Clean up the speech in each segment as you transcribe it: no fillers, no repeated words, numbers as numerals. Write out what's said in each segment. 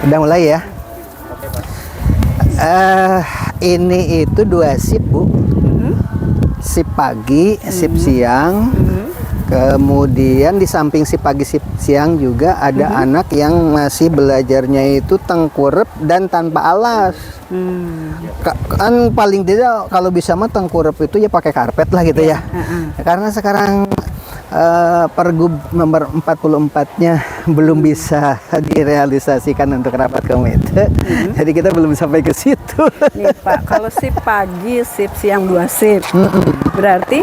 Udah mulai ya. Ini itu 2 sip, Bu. Sip pagi, sip siang. Kemudian di samping sip pagi, sip siang juga ada anak yang masih belajarnya itu tengkurap dan tanpa alas. Kan paling tidak kalau bisa mah tengkurap itu ya pakai karpet lah gitu ya. Karena sekarang Pergub nomor 44-nya belum bisa direalisasikan untuk rapat komite. Jadi kita belum sampai ke situ. Nih Pak, kalau sip pagi, sip siang 2 sip. Berarti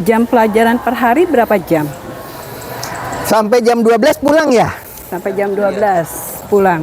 jam pelajaran per hari berapa jam? Sampai jam 12 pulang ya? Sampai jam 12 pulang.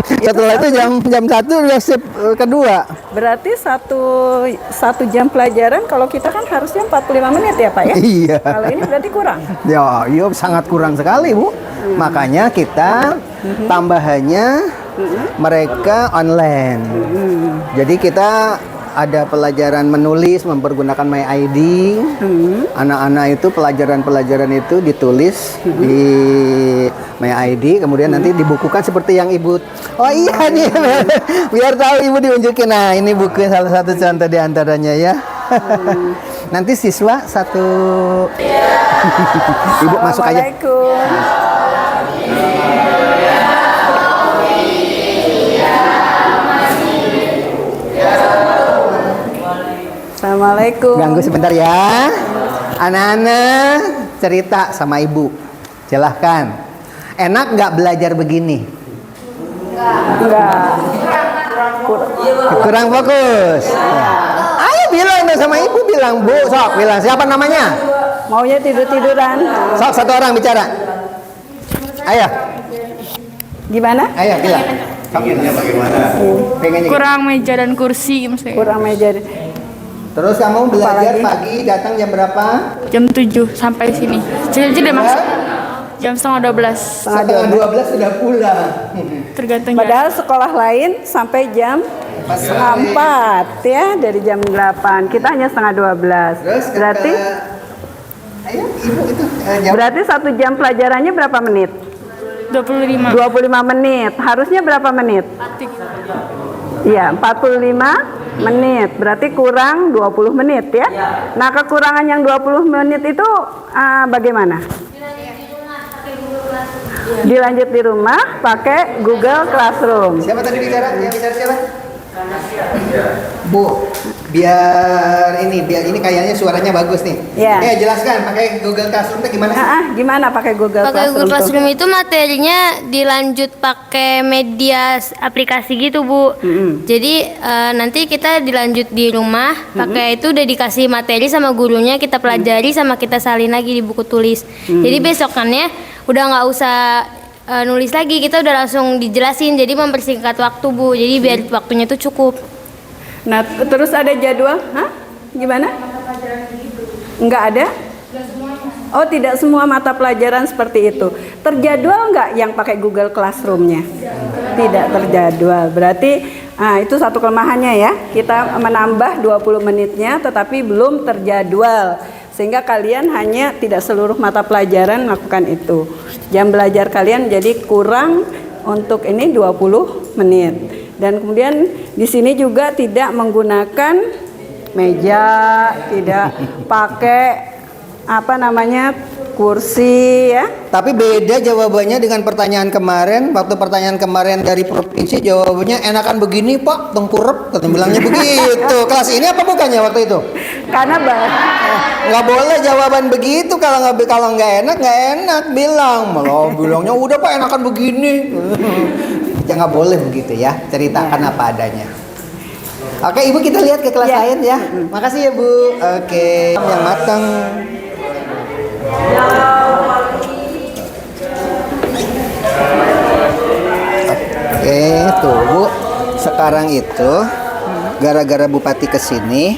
Setelah itu jam 1 udah sip kedua. Berarti satu jam pelajaran kalau kita kan harusnya 45 menit ya Pak ya? Iya. Kalau ini berarti kurang. Ya, iya sangat kurang sekali, Bu. Makanya kita tambahannya mereka online. Jadi kita ada pelajaran menulis mempergunakan MyID. Anak-anak itu pelajaran-pelajaran itu ditulis di MyID, kemudian nanti dibukukan seperti yang Ibu. Oh iya nih, biar tahu Ibu diunjukin. Nah, ini buku salah satu contoh di antaranya ya. Nanti siswa satu. Ibu masuk aja. Assalamualaikum. Ganggu sebentar ya. Anak-anak cerita sama Ibu. Silahkan. Enak nggak belajar begini? Enggak. Kurang fokus. Ayo bilang dong sama Ibu, bilang Bu, sok bilang siapa namanya? Maunya tidur-tiduran. Sok satu orang bicara. Ayo. Gimana? Ayo bilang. Pengennya bagaimana? Pengennya Kurang meja dan kursi maksudnya. Kurang meja. Terus kamu belajar pagi datang jam berapa? Jam 7 sampai sini. Jadi maksud jam setengah 12. Setengah 12 sudah pulang. Tergantung Padahal sekolah lain sampai jam setengah 4 ya, dari jam 8. Kita hanya setengah 12. Terus berarti ayo Ibu itu berarti 1 jam pelajarannya berapa menit? 25. 25 menit. Harusnya berapa menit? Iya, 45 menit. Berarti kurang 20 menit ya. Nah, kekurangan yang 20 menit itu bagaimana? Dilanjut di rumah pakai Google Classroom. Siapa tadi bicara? Yang bicara siapa? Bu, biar ini kayaknya suaranya bagus nih. Ya. Jelaskan pakai Google Classroom itu gimana? Gimana pakai Google Pakai Classroom? Google Classroom itu materinya dilanjut pakai media aplikasi gitu, Bu. Jadi nanti kita dilanjut di rumah pakai itu udah dikasih materi sama gurunya, kita pelajari sama kita salin lagi di buku tulis. Jadi besokannya udah nggak usah nulis lagi, kita udah langsung dijelasin, jadi mempersingkat waktu, Bu. Jadi biar waktunya itu cukup. Nah, terus ada jadwal? Gimana? Enggak ada? Oh, tidak semua mata pelajaran seperti itu. Terjadwal enggak yang pakai Google Classroom-nya? Tidak terjadwal. Berarti itu satu kelemahannya ya. Kita menambah 20 menitnya tetapi belum terjadwal. Sehingga kalian hanya tidak seluruh mata pelajaran melakukan itu. Jam belajar kalian jadi kurang untuk ini 20 menit. Dan kemudian di sini juga tidak menggunakan meja, tidak pakai kursi ya. Tapi beda jawabannya dengan pertanyaan kemarin. Waktu pertanyaan kemarin dari provinsi jawabannya enakan begini Pak, tengkurep, katanya bilangnya begitu. Kelas ini apa bukannya waktu itu? Karena nggak boleh jawaban begitu, kalau nggak enak bilang. Malah bilangnya udah Pak enakan begini. Ya nggak boleh begitu ya, ceritakan apa adanya. Oke Ibu, kita lihat ke kelas lain ya. Makasih ya Bu. Oke, yang matang. Oke, tuh Bu. Sekarang itu gara-gara Bupati kesini,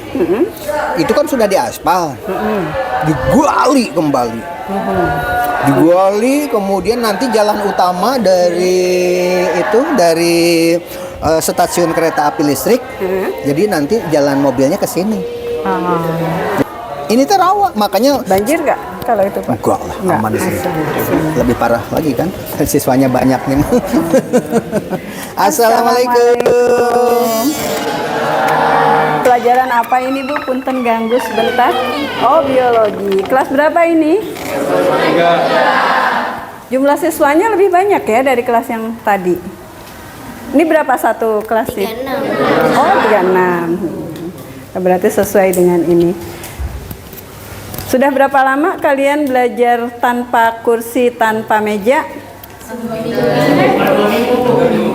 itu kan sudah diaspal, digali kembali. Digali, kemudian nanti jalan utama dari stasiun kereta api listrik, jadi nanti jalan mobilnya ke sini. Ini tuh rawa, makanya banjir nggak? kalau itu Pak? Enggak lah, Enggak. aman di sini. Asal. Lebih parah lagi kan, siswanya banyak nih. Assalamualaikum. Pelajaran apa ini Bu? Punten ganggu sebentar. Oh, biologi. Kelas berapa ini? 3. Jumlah siswanya lebih banyak ya dari kelas yang tadi. Ini berapa satu kelas sih? 36. Oh, 36. Berarti sesuai dengan ini. Sudah berapa lama kalian belajar tanpa kursi, tanpa meja?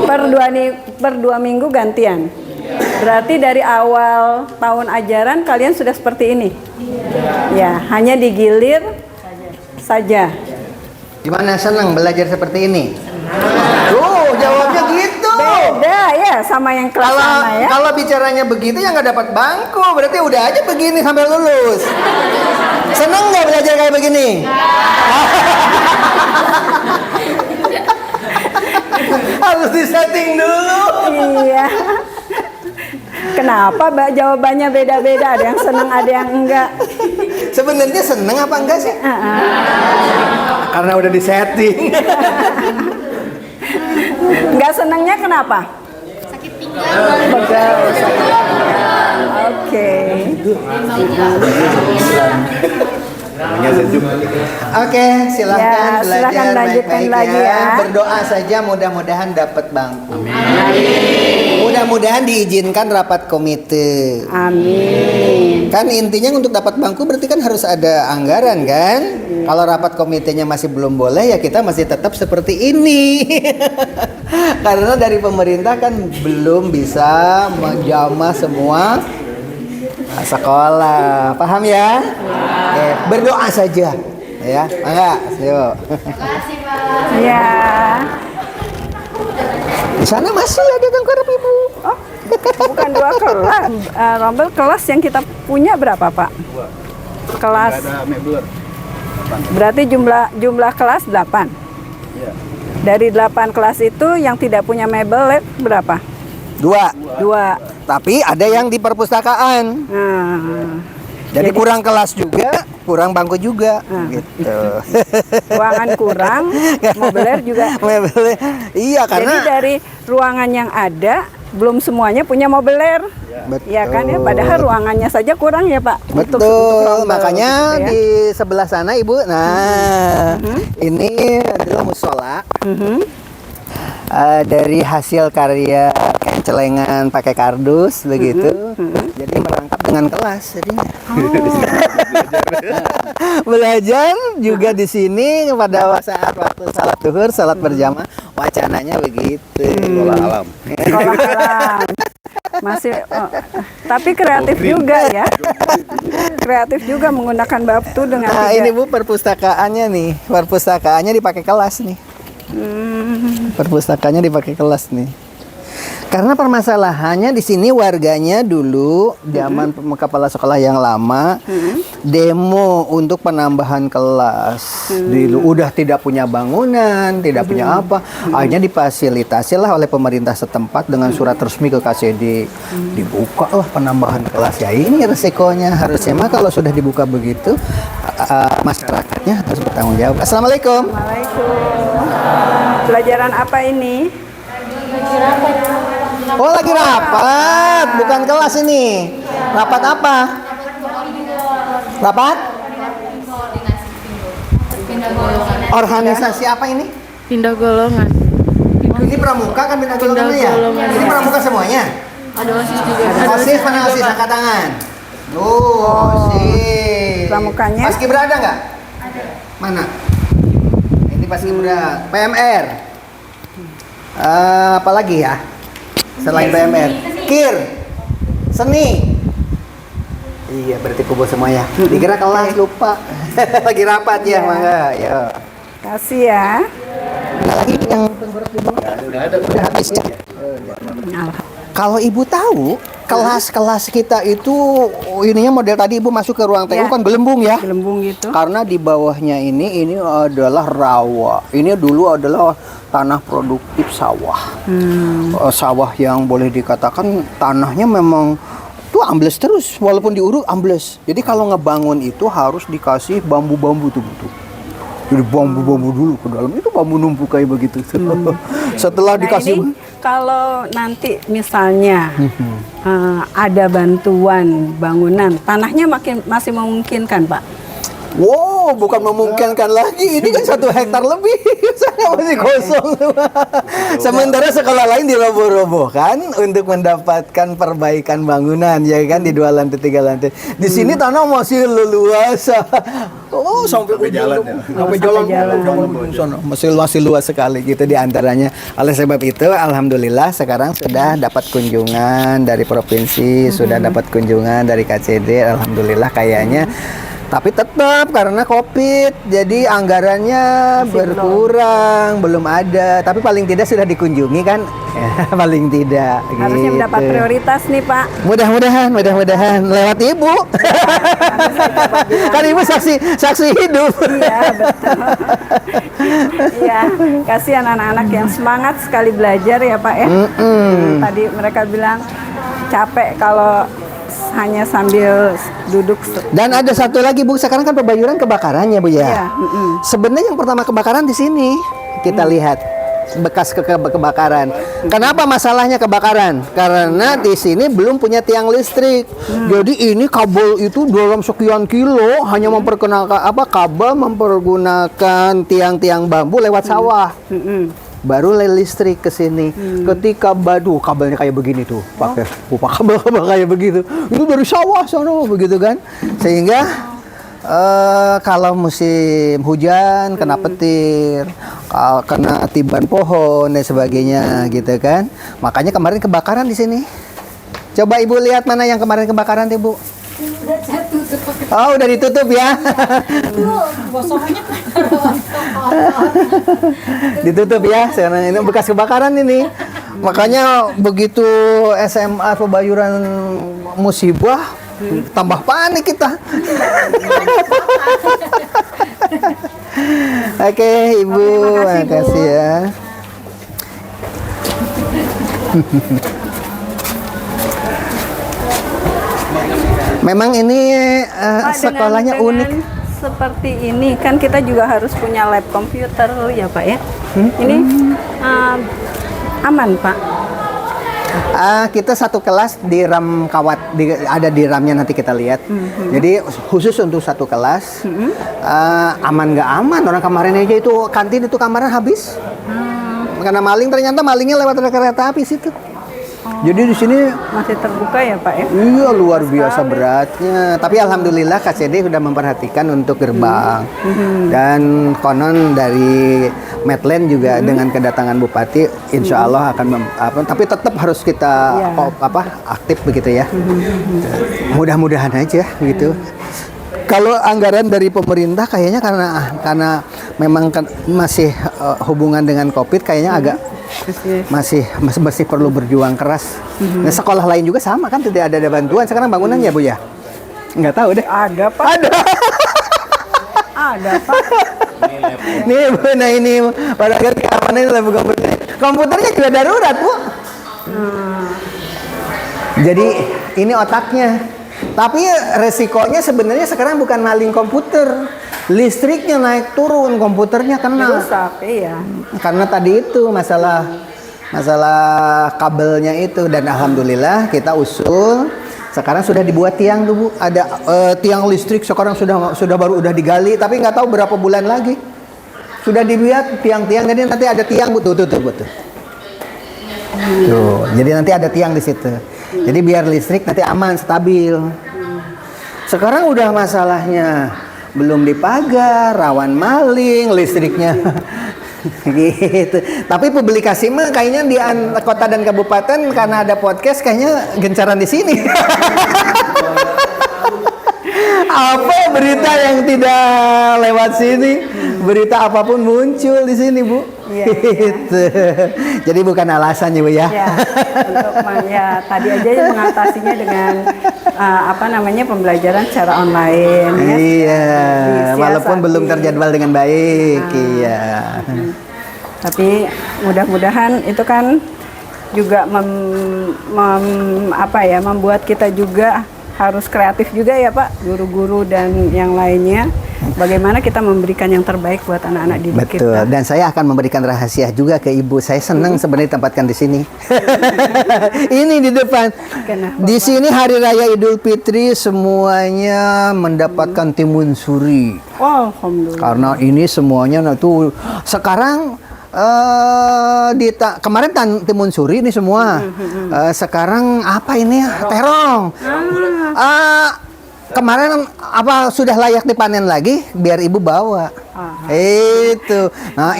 Per dua minggu gantian. Berarti dari awal tahun ajaran kalian sudah seperti ini? Ya, hanya digilir saja. Gimana, senang belajar seperti ini? Tuh, jawabnya gitu. Beda ya sama yang kelas Kalau sana ya. kalau bicaranya begitu ya nggak dapat bangku, berarti udah aja begini sampai lulus. Seneng nggak belajar kayak begini? Harus disetting dulu. Iya. Kenapa Mbak jawabannya beda-beda? Ada yang senang, ada yang enggak. Sebenarnya seneng apa enggak sih? Karena udah disetting. Enggak senangnya kenapa? Sakit pinggang. Pegal, sakit pinggang. Oke. Oke, silahkan Ya, belajar silahkan lanjutkan baik-baik lagi ya. Berdoa saja, mudah-mudahan dapat bangku. Mudah-mudahan diizinkan rapat komite. Amin. Kan intinya untuk dapat bangku berarti kan harus ada anggaran kan? Kalau rapat komitenya masih belum boleh ya kita masih tetap seperti ini. Karena dari pemerintah kan belum bisa menjamah semua sekolah. Paham ya? Berdoa saja ya. Enggak? Yuk. Ya. Di sana masih ada tengkorak Ibu. Oh, bukan 2 kelas. Rombel kelas yang kita punya berapa, Pak? Kelas. Berarti jumlah kelas 8. Dari 8 kelas itu yang tidak punya mebel berapa? 2. Tapi ada yang di perpustakaan. Nah, Jadi kurang kelas juga, kurang bangku juga, gitu. ruangan kurang, mobeler juga. Mebelnya, iya Jadi karena dari ruangan yang ada belum semuanya punya mobeler. betul. Ya kan ya, padahal ruangannya saja kurang ya Pak. Betul, rombel makanya gitu ya. di sebelah sana Ibu, nah ini adalah musola. Dari hasil karya celengan pakai kardus begitu, jadi merangkap dengan kelas jadinya. Belajar juga di sini pada saat waktu salat zuhur, salat berjamaah, wacananya begitu. Sekolah alam. Sekolah alam. Masih tapi kreatif juga ya. Kreatif juga menggunakan baptu dengan Nah, 3. ini Bu perpustakaannya nih. Perpustakaannya dipakai kelas nih. Perpustakaannya dipakai kelas nih. Karena permasalahannya di sini warganya dulu zaman kepala sekolah yang lama demo untuk penambahan kelas. Dulu udah tidak punya bangunan, tidak punya apa. Akhirnya difasilitasi lah oleh pemerintah setempat dengan surat resmi ke KCD. Dibuka lah penambahan kelas. Ya ini resikonya, harusnya mah kalau sudah dibuka begitu masyarakatnya harus bertanggung jawab. Assalamualaikum. Waalaikumsalam. Pelajaran apa ini? Oh lagi rapat, bukan kelas ini. Rapat apa? Rapat? Organisasi apa ini? Pindah golongan. Ini pramuka kan pindah golongan ya? golongan. Ini pramuka semuanya? Ada OSIS juga. OSIS mana OSIS? Angkat tangan. OSIS. Pramukanya? Paskibra ada nggak? Ada. Mana? Ini Paskibra. PMR. Apa lagi ya? Selain PMR. KIR. Seni. Iya, berarti kumpul semuanya. Dikira kelas lupa. Lagi rapat ya, mangga. Ya. Kasih ya. Ada lagi yang tengkorak di bawah? Udah habis ya. Kalau Ibu tahu, kelas-kelas kita itu ininya model tadi Ibu masuk ke ruang TU Ya. kan gelembung ya. Gelembung gitu. Karena di bawahnya ini adalah rawa. Ini dulu adalah tanah produktif sawah. Sawah yang boleh dikatakan tanahnya memang itu ambles terus, walaupun diuruk ambles. Jadi kalau ngebangun itu harus dikasih bambu-bambu tuh. Jadi bambu-bambu dulu ke dalam, itu bambu numpuk kayak begitu. Setelah Nah, dikasih ini kalau nanti misalnya ada bantuan bangunan, tanahnya masih memungkinkan, Pak? wow, bukan memungkinkan lagi. Ini kan 1 hektar lebih. Sana masih kosong. Sementara sekolah lain diroboh-robohkan untuk mendapatkan perbaikan bangunan, ya kan, di 2 lantai 3 lantai. Di sini tanah masih leluasa. Oh, sampai jalan ya. Sampai jalan sana. Masih luas sekali gitu di antaranya. Oleh sebab itu, alhamdulillah sekarang sudah dapat kunjungan dari provinsi, sudah dapat kunjungan dari KCD, alhamdulillah kayaknya. Tapi tetap karena COVID, jadi anggarannya berkurang, belum ada. Tapi paling tidak sudah dikunjungi kan, ya, paling tidak. Harusnya gitu. mendapat prioritas nih, Pak. Mudah-mudahan lewat ibu. Kan ibu saksi hidup. Iya, betul. Iya, kasihan anak-anak yang semangat sekali belajar ya, Pak ya. Tadi mereka bilang capek kalau hanya sambil duduk. Dan ada satu lagi Bu, sekarang kan Pebayuran kebakarannya Bu ya. Iya, Sebenarnya yang pertama kebakaran di sini kita lihat bekas kebakaran. Kenapa masalahnya kebakaran? Karena di sini belum punya tiang listrik. Jadi ini kabel itu dalam sekian kilo hanya memperkenalkan kabel mempergunakan tiang-tiang bambu lewat sawah. Baru listrik ke sini. Ketika kabelnya kayak begini tuh, pakai kabel kayak begitu. Itu dari sawah sana begitu kan. Sehingga kalau musim hujan kena petir, kena tiban pohon dan sebagainya gitu kan. Makanya kemarin kebakaran di sini. Coba Ibu lihat mana yang kemarin kebakaran tuh, Bu. Oh, udah ditutup ya. Ditutup ya. Sekarang ini bekas kebakaran ini. Makanya begitu SMA Pebayuran musibah, tambah panik kita. Oke, Ibu, makasih ya. Memang ini Pak, sekolahnya dengan unik. Seperti ini kan kita juga harus punya lab komputer ya Pak ya. Ini aman Pak. Kita satu kelas di RAM kawat, ada di RAM-nya nanti kita lihat. Jadi khusus untuk satu kelas, aman nggak aman. Orang kemarin aja itu kantin itu kamarnya habis. Karena maling, ternyata malingnya lewat kereta api situ. Jadi di sini Masih terbuka ya Pak ya? iya luar biasa beratnya. Tapi alhamdulillah KCD sudah memperhatikan untuk gerbang. Dan konon dari Medland juga dengan kedatangan Bupati, insya Allah akan tapi tetap harus kita aktif begitu ya. Mudah-mudahan aja gitu. Kalau anggaran dari pemerintah kayaknya karena memang masih hubungan dengan COVID kayaknya agak masih perlu berjuang keras. Nah, sekolah lain juga sama kan, tidak ada bantuan sekarang bangunannya Bu ya? Nggak tahu deh. Ada Pak. Ada. Ada Pak. Nih Bu, nah ini pada akhirnya keamanan ini lab komputer. Komputernya juga darurat Bu. Jadi ini otaknya. Tapi resikonya sebenarnya sekarang bukan maling komputer, listriknya naik turun, komputernya kena. Rusak, iya. Karena tadi itu masalah kabelnya itu, dan alhamdulillah kita usul sekarang sudah dibuat tiang tuh Bu. Ada tiang listrik sekarang sudah baru digali, tapi nggak tahu berapa bulan lagi. Sudah dibuat tiang-tiang, jadi nanti ada tiang Bu tuh. Tuh, jadi nanti ada tiang di situ. Jadi biar listrik nanti aman, stabil. Sekarang udah masalahnya belum dipagar, rawan maling listriknya. Gitu. Tapi publikasi mah kayaknya di kota dan kabupaten karena ada podcast kayaknya gencaran di sini. Apa berita yang tidak lewat sini? Berita apapun muncul di sini, Bu. Iya, Gitu. Jadi bukan alasannya, Bu ya. Ya, tadi aja mengatasinya dengan pembelajaran secara online ya. Iya, walaupun Disiasati. belum terjadwal dengan baik, iya. Tapi mudah-mudahan itu kan juga membuat kita juga harus kreatif juga ya Pak, guru-guru dan yang lainnya. Bagaimana kita memberikan yang terbaik buat anak-anak didik Betul. kita. Dan saya akan memberikan rahasia juga ke Ibu. Saya senang sebenarnya ditempatkan di sini. Ini di depan. Kenapa, Di sini Hari Raya Idul Fitri semuanya mendapatkan timun suri. Oh, alhamdulillah. Karena ini semuanya tuh sekarang kemarin timun suri ini semua. Sekarang apa ini? Terong. Kemarin apa sudah layak dipanen lagi biar Ibu bawa. Itu. Nah,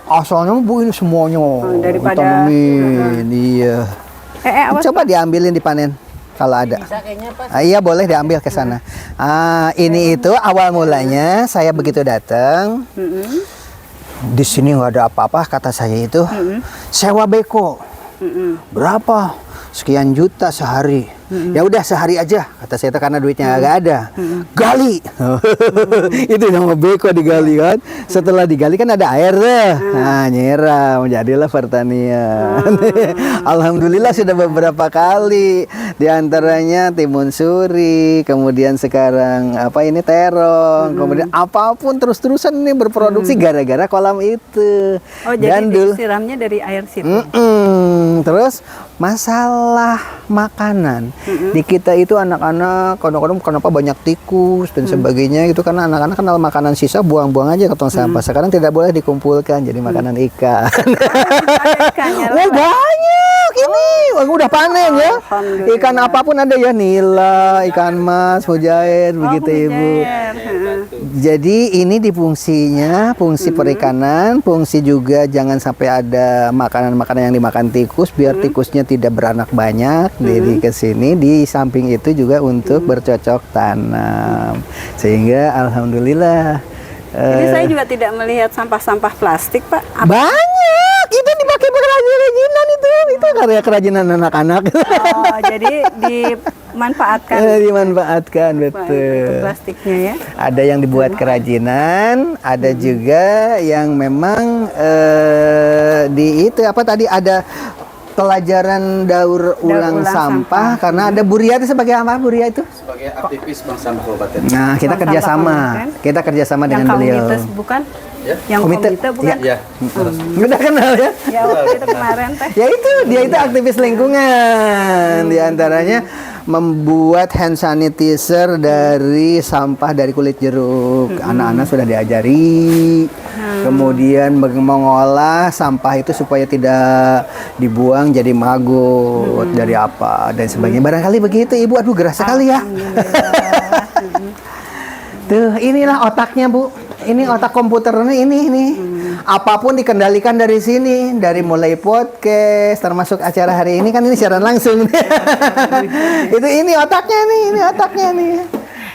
asalnya Bu ini semuanya daripada ditanemin. Iya. Awas. Coba diambilin dipanen kalau ada. Iya boleh diambil ke sana. Ini itu awal mulanya saya begitu datang. Di sini nggak ada apa-apa kata saya itu. Sewa beko. Berapa? Sekian juta sehari. Ya udah sehari aja kata saya itu karena duitnya nggak ada. Gali. Itu nama beko digali kan. Setelah digali kan ada air deh. Nah, nyiram jadilah pertanian. Alhamdulillah sudah beberapa kali. Di antaranya timun suri, kemudian sekarang apa ini terong, kemudian apapun terus-terusan ini berproduksi gara-gara kolam itu. Oh, jadi Gandul. disiramnya dari air situ. Terus masalah makanan di kita itu anak-anak kadang-kadang kenapa banyak tikus dan sebagainya itu karena anak-anak kenal makanan sisa buang-buang aja ke tong sampah. Sekarang tidak boleh dikumpulkan jadi makanan ikan. Ada ikannya Oh banyak ini udah panen ya. Alhamdulillah. Ikan apapun ada ya nila, ikan mas, mujair begitu Ibu. Jadi ini di fungsi perikanan, fungsi juga jangan sampai ada makanan-makanan yang dimakan tikus biar tikusnya tidak beranak banyak. Jadi ke sini di samping itu juga untuk bercocok tanam. Sehingga alhamdulillah Jadi saya juga tidak melihat sampah-sampah plastik, Pak. banyak itu dipakai kerajinan itu karya kerajinan anak-anak. Oh, jadi dimanfaatkan Dimanfaatkan untuk betul. plastiknya ya. Ada yang dibuat kerajinan, ada juga yang memang di itu apa tadi ada pelajaran daur ulang sampah karena ada Buria itu sebagai apa Buria itu? Sebagai aktivis Bank Sampah Kabupaten. Nah, kita Bank kerjasama. Sampah Kita kerjasama Yang dengan beliau. komunitas bukan? Ya. Yang Komite. komite bukan? Ya. Udah kenal ya? Ya, waktu itu kemarin teh. Ya itu, dia itu aktivis lingkungan. Di antaranya membuat hand sanitizer dari sampah dari kulit jeruk. Anak-anak sudah diajari. Kemudian mengolah sampah itu supaya tidak dibuang jadi maggot, dari apa dan sebagainya. Barangkali begitu Ibu. Aduh gerah sekali ya. Tuh, inilah otaknya Bu. Ini otak komputernya ini. Apapun dikendalikan dari sini, dari mulai podcast, termasuk acara hari ini kan ini siaran langsung. Ini otaknya nih.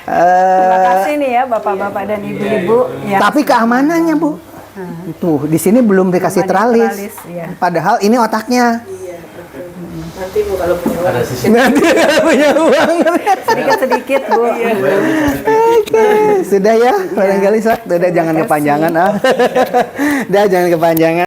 Terima kasih nih ya Bapak-bapak dan Ibu-ibu yang Tapi keamanannya Bu, tuh di sini belum dikasih ada teralis. ya. Padahal ini otaknya. Ada sisi. Nanti kalau punya uang. Sedikit-sedikit, Bu. Oke, sudah ya, barangkali Sak. Udah jangan kepanjangan ah. Udah jangan kepanjangan.